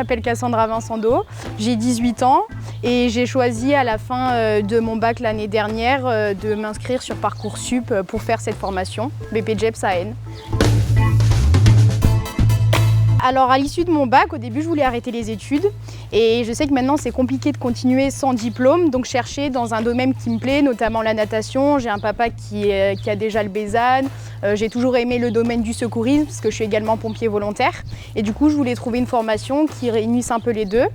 m'appelle Cassandra Vincendo, j'ai 18 ans et j'ai choisi à la fin de mon bac l'année dernière de m'inscrire sur Parcoursup pour faire cette formation, BPJEPS à N. Alors à l'issue de mon bac, au début je voulais arrêter les études et je sais que maintenant c'est compliqué de continuer sans diplôme, donc chercher dans un domaine qui me plaît, notamment la natation. J'ai un papa qui a déjà le BESAN, j'ai toujours aimé le domaine du secourisme parce que je suis également pompier volontaire et du coup je voulais trouver une formation qui réunisse un peu les deux,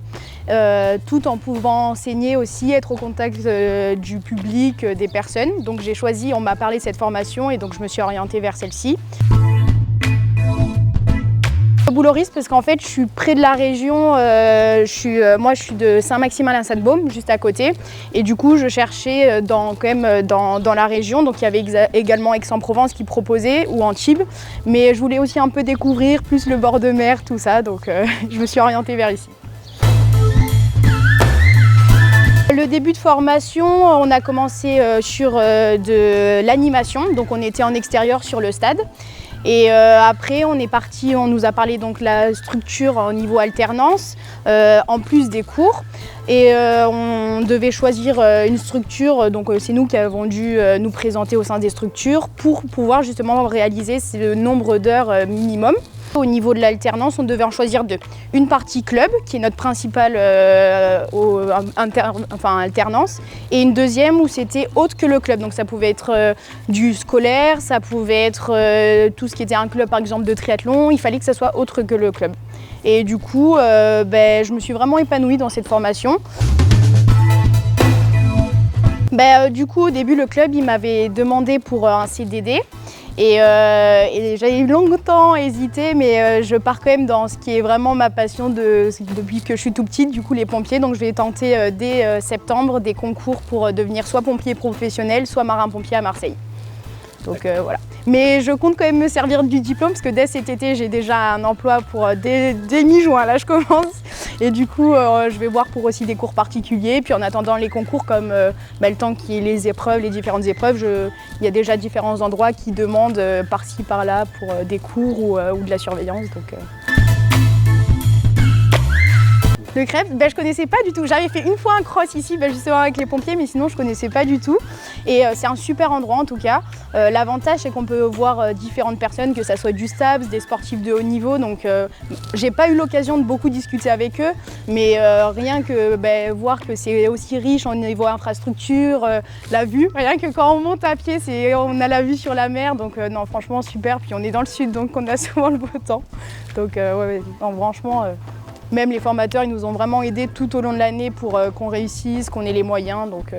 tout en pouvant enseigner aussi, être au contact du public, des personnes. Donc j'ai choisi, on m'a parlé de cette formation et donc je me suis orientée vers celle-ci. Bouloris parce qu'en fait je suis près de la région, moi je suis de Saint-Maximin-la-Sainte-Baume, juste à côté, et du coup je cherchais dans la région, donc il y avait également Aix-en-Provence qui proposait, ou Antibes, mais je voulais aussi un peu découvrir plus le bord de mer, tout ça, donc je me suis orientée vers ici. Le début de formation, on a commencé sur de l'animation, donc on était en extérieur sur le stade. Et après, on est parti, on nous a parlé donc la structure au niveau alternance, en plus des cours. Et on devait choisir une structure, donc c'est nous qui avons dû nous présenter au sein des structures pour pouvoir justement réaliser ce nombre d'heures minimum. Au niveau de l'alternance, on devait en choisir deux. Une partie club, qui est notre principale alternance, et une deuxième où c'était autre que le club. Donc ça pouvait être du scolaire, ça pouvait être tout ce qui était un club par exemple de triathlon, il fallait que ça soit autre que le club. Et du coup, je me suis vraiment épanouie dans cette formation. Du coup, au début, le club il m'avait demandé pour un CDD. Et j'avais longtemps hésité, mais je pars quand même dans ce qui est vraiment ma passion depuis que je suis tout petite, du coup les pompiers. Donc je vais tenter dès septembre des concours pour devenir soit pompier professionnel, soit marin-pompier à Marseille. Donc voilà. Mais je compte quand même me servir du diplôme parce que dès cet été, j'ai déjà un emploi pour dès mi-juin, là je commence. Et du coup, je vais voir pour aussi des cours particuliers. Puis en attendant les concours, comme le temps qu'il y ait les épreuves, les différentes épreuves, il y a déjà différents endroits qui demandent par-ci, par-là pour des cours ou de la surveillance. Donc, Le Crêpe, je connaissais pas du tout. J'avais fait une fois un cross ici, justement avec les pompiers, mais sinon je connaissais pas du tout. Et c'est un super endroit en tout cas. L'avantage c'est qu'on peut voir différentes personnes, que ça soit du STAPS, des sportifs de haut niveau. Donc j'ai pas eu l'occasion de beaucoup discuter avec eux, mais rien que voir que c'est aussi riche en niveau infrastructure, la vue, rien que quand on monte à pied, on a la vue sur la mer. Donc non, franchement super. Puis on est dans le sud, donc on a souvent le beau temps. Donc non, franchement. Même les formateurs, ils nous ont vraiment aidés tout au long de l'année pour qu'on réussisse, qu'on ait les moyens. Donc